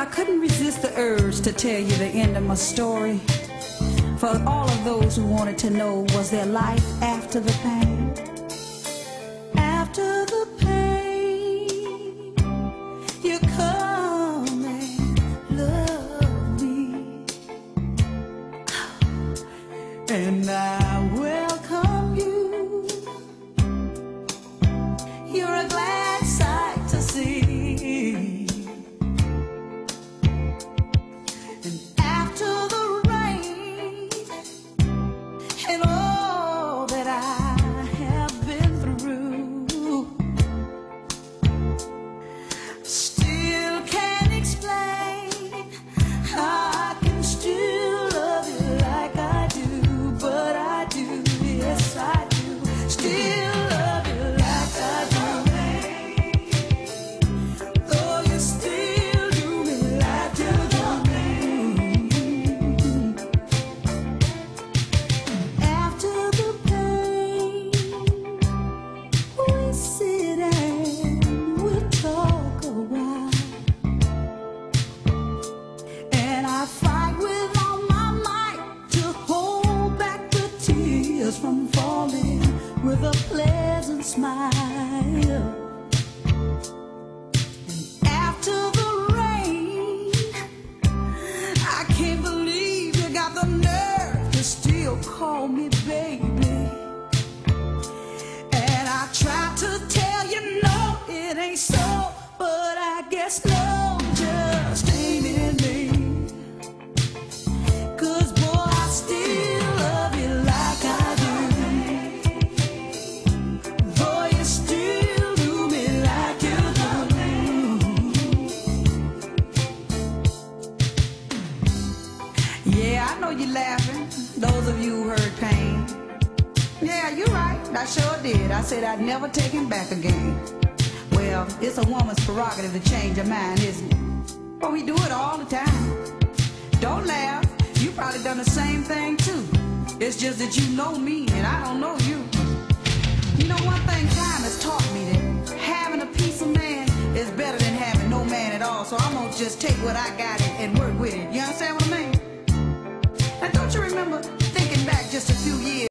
couldn't resist the urge to tell you the end of my story. For all of those who wanted to know, was there life after the pain? After the pain, you come and love me, and I welcome you. You're a glad sight to see. And all that I have been through, still can't explain how I can still love you like I do. But I do, yes I do, still love you like I do. Though you still do me like you do. From falling with a pleasant smile. And after the rain, I can't believe you got the nerve to still call me baby. And I tried to tell you no, it ain't so, but I guess no just ain't in me. 'Cause boy, I still love you like I do. Yeah, I know you're laughing, those of you who heard pain. Yeah, you're right, I sure did. I said I'd never take him back again. Well, it's a woman's prerogative to change her mind, isn't it? But we do it all the time. Don't laugh, you probably done the same thing too. It's just that you know me and I don't know you. You know, one thing time has taught me that having a piece of man is better than having no man at all. So I'm gonna just take what I got and work with it. You understand what I mean? And don't you remember thinking back just a few years